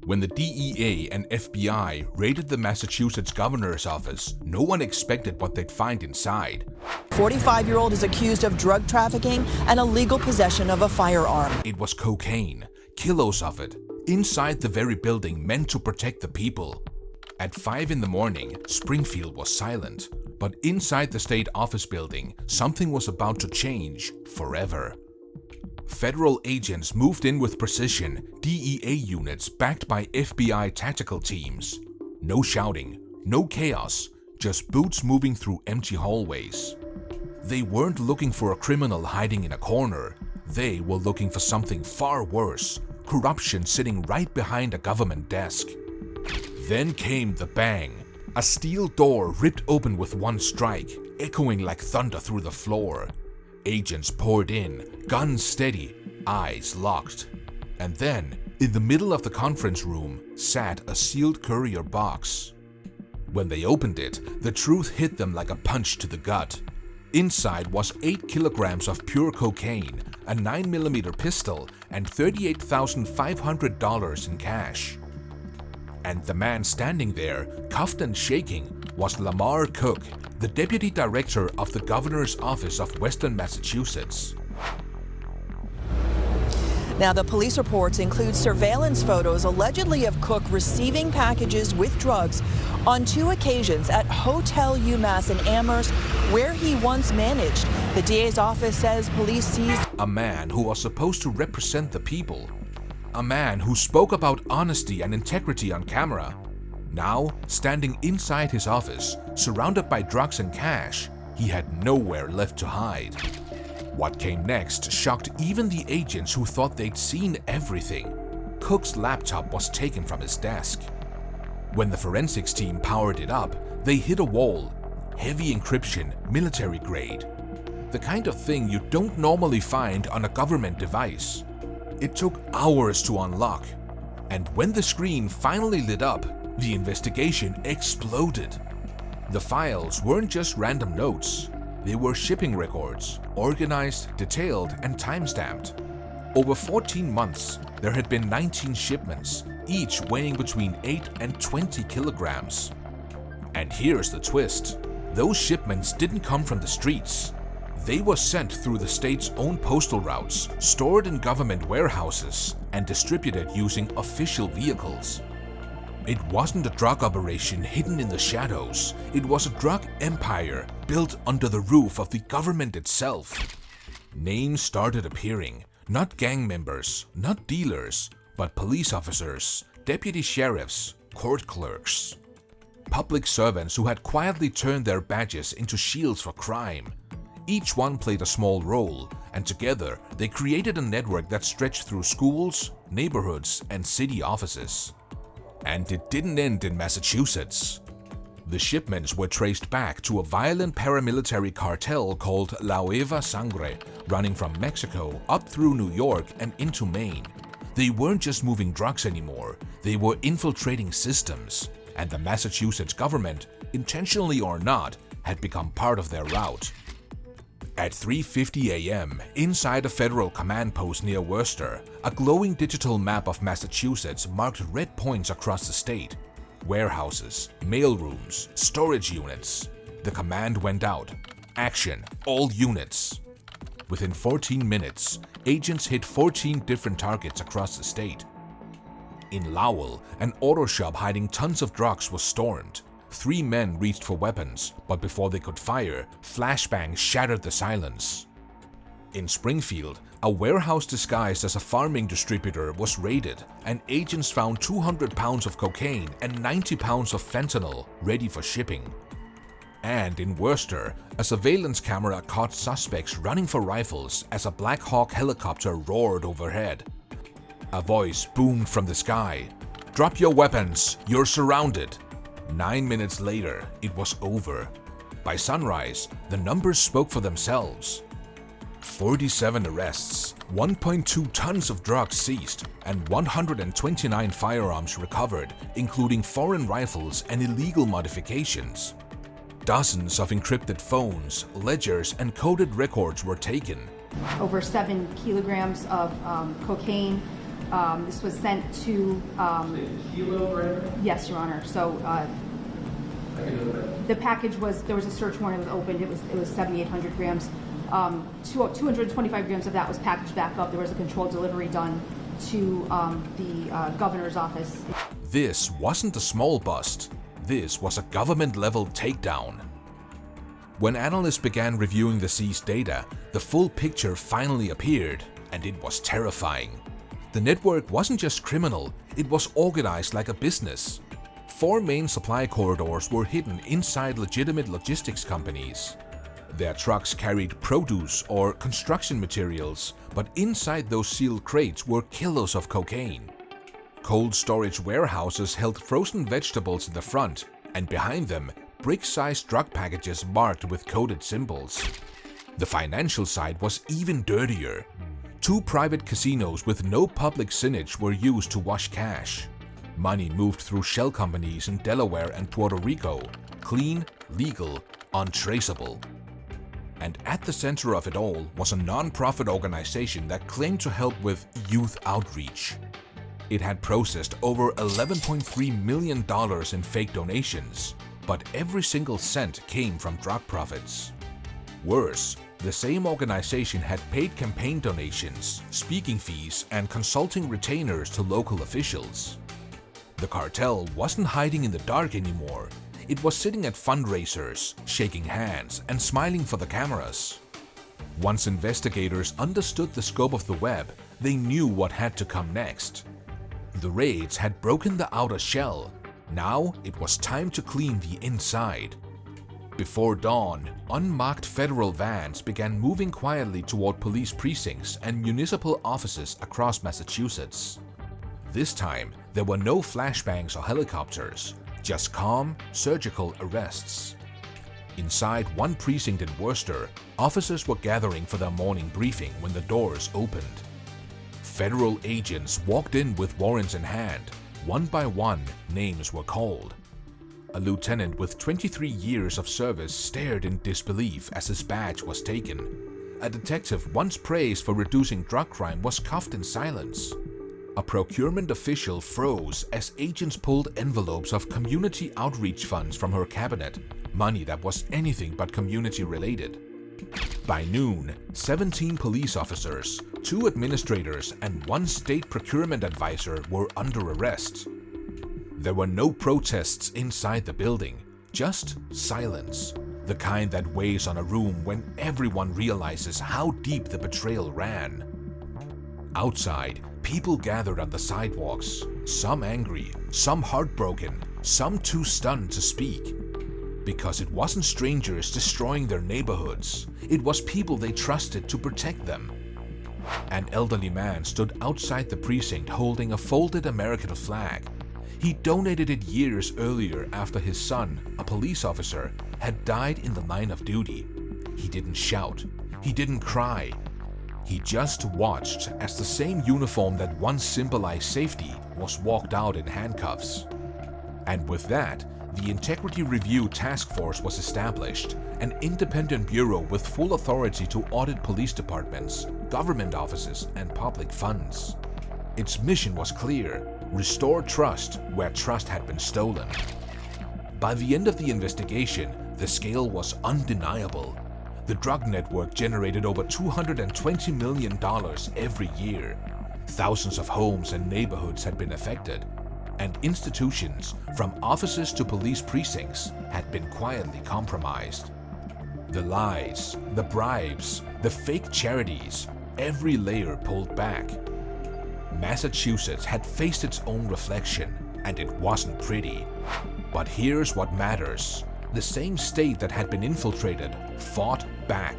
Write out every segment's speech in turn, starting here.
When the DEA and FBI raided the Massachusetts governor's office, no one expected what they'd find inside. 45-year-old is accused of drug trafficking and illegal possession of a firearm. It was cocaine, kilos of it, inside the very building meant to protect the people. At 5 in the morning, Springfield was silent, but inside the state office building, something was about to change forever. Federal agents moved in with precision, DEA units backed by FBI tactical teams. No shouting, no chaos, just boots moving through empty hallways. They weren't looking for a criminal hiding in a corner. They were looking for something far worse, corruption sitting right behind a government desk. Then came the bang. A steel door ripped open with one strike, echoing like thunder through the floor. Agents poured in, guns steady, eyes locked. And then, in the middle of the conference room, sat a sealed courier box. When they opened it, the truth hit them like a punch to the gut. Inside was 8 kilograms of pure cocaine, a 9mm pistol, and $38,500 in cash. And the man standing there, cuffed and shaking, was Lamar Cook, the deputy director of the governor's office of Western Massachusetts. Now, the police reports include surveillance photos allegedly of Cook receiving packages with drugs on 2 occasions at Hotel UMass in Amherst, where he once managed. The DA's office says police seized a man who was supposed to represent the people. A man who spoke about honesty and integrity on camera. Now, standing inside his office, surrounded by drugs and cash, he had nowhere left to hide. What came next shocked even the agents who thought they'd seen everything. Cook's laptop was taken from his desk. When the forensics team powered it up, they hit a wall. Heavy encryption, military grade. The kind of thing you don't normally find on a government device. It took hours to unlock. And when the screen finally lit up, the investigation exploded. The files weren't just random notes. They were shipping records, organized, detailed, and time-stamped. Over 14 months, there had been 19 shipments, each weighing between 8 and 20 kilograms. And here's the twist. Those shipments didn't come from the streets. They were sent through the state's own postal routes, stored in government warehouses, and distributed using official vehicles. It wasn't a drug operation hidden in the shadows. It was a drug empire built under the roof of the government itself. Names started appearing. Not gang members, not dealers, but police officers, deputy sheriffs, court clerks. Public servants who had quietly turned their badges into shields for crime. Each one played a small role, and together they created a network that stretched through schools, neighborhoods, and city offices. And it didn't end in Massachusetts. The shipments were traced back to a violent paramilitary cartel called La Nueva Sangre, running from Mexico up through New York and into Maine. They weren't just moving drugs anymore, they were infiltrating systems, and the Massachusetts government, intentionally or not, had become part of their route. At 3:50 a.m., inside a federal command post near Worcester, a glowing digital map of Massachusetts marked red points across the state. Warehouses, mailrooms, storage units. The command went out. Action, all units. Within 14 minutes, agents hit 14 different targets across the state. In Lowell, an auto shop hiding tons of drugs was stormed. 3 men reached for weapons, but before they could fire, flashbangs shattered the silence. In Springfield, a warehouse disguised as a farming distributor was raided, and agents found 200 pounds of cocaine and 90 pounds of fentanyl ready for shipping. And in Worcester, a surveillance camera caught suspects running for rifles as a Black Hawk helicopter roared overhead. A voice boomed from the sky. "Drop your weapons, you're surrounded." 9 minutes later, it was over. By sunrise, the numbers spoke for themselves. 47 arrests, 1.2 tons of drugs seized, and 129 firearms recovered, including foreign rifles and illegal modifications. Dozens of encrypted phones, ledgers, and coded records were taken. Over 7 kilograms of cocaine, This was sent to, yes, Your Honor. So the package was, there was a search warrant, it was opened, it was 7,800 grams. 225 grams of that was packaged back up. There was a controlled delivery done to the governor's office. This wasn't a small bust. This was a government-level takedown. When analysts began reviewing the seized data, the full picture finally appeared, and it was terrifying. The network wasn't just criminal, it was organized like a business. 4 main supply corridors were hidden inside legitimate logistics companies. Their trucks carried produce or construction materials, but inside those sealed crates were kilos of cocaine. Cold storage warehouses held frozen vegetables in the front, and behind them, brick-sized drug packages marked with coded symbols. The financial side was even dirtier. 2 private casinos with no public signage were used to wash cash. Money moved through shell companies in Delaware and Puerto Rico, clean, legal, untraceable. And at the center of it all was a non-profit organization that claimed to help with youth outreach. It had processed over $11.3 million in fake donations, but every single cent came from drug profits. Worse, the same organization had paid campaign donations, speaking fees, and consulting retainers to local officials. The cartel wasn't hiding in the dark anymore. It was sitting at fundraisers, shaking hands, and smiling for the cameras. Once investigators understood the scope of the web, they knew what had to come next. The raids had broken the outer shell. Now it was time to clean the inside. Before dawn, unmarked federal vans began moving quietly toward police precincts and municipal offices across Massachusetts. This time, there were no flashbangs or helicopters, just calm, surgical arrests. Inside one precinct in Worcester, officers were gathering for their morning briefing when the doors opened. Federal agents walked in with warrants in hand. One by one, names were called. A lieutenant with 23 years of service stared in disbelief as his badge was taken. A detective once praised for reducing drug crime was cuffed in silence. A procurement official froze as agents pulled envelopes of community outreach funds from her cabinet, money that was anything but community-related. By noon, 17 police officers, 2 administrators, and 1 state procurement advisor were under arrest. There were no protests inside the building, just silence, the kind that weighs on a room when everyone realizes how deep the betrayal ran. Outside, people gathered on the sidewalks, some angry, some heartbroken, some too stunned to speak. Because it wasn't strangers destroying their neighborhoods, it was people they trusted to protect them. An elderly man stood outside the precinct holding a folded American flag. He donated it years earlier after his son, a police officer, had died in the line of duty. He didn't shout. He didn't cry. He just watched as the same uniform that once symbolized safety was walked out in handcuffs. And with that, the Integrity Review Task Force was established, an independent bureau with full authority to audit police departments, government offices, and public funds. Its mission was clear: restore trust where trust had been stolen. By the end of the investigation, the scale was undeniable. The drug network generated over $220 million every year. Thousands of homes and neighborhoods had been affected, and institutions, from offices to police precincts, had been quietly compromised. The lies, the bribes, the fake charities, every layer pulled back. Massachusetts had faced its own reflection, and it wasn't pretty. But here's what matters. The same state that had been infiltrated fought back,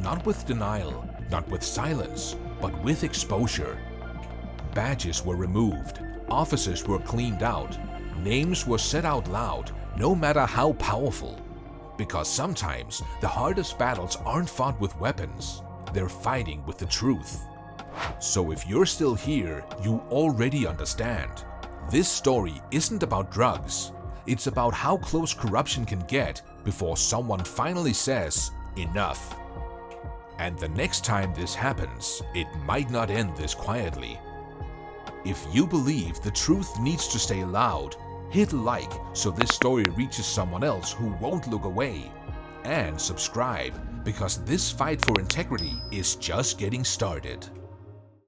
not with denial, not with silence, but with exposure. Badges were removed, offices were cleaned out, names were said out loud, no matter how powerful. Because sometimes the hardest battles aren't fought with weapons, they're fighting with the truth. So if you're still here, you already understand. This story isn't about drugs. It's about how close corruption can get before someone finally says, enough. And the next time this happens, it might not end this quietly. If you believe the truth needs to stay loud, hit like so this story reaches someone else who won't look away. And subscribe, because this fight for integrity is just getting started.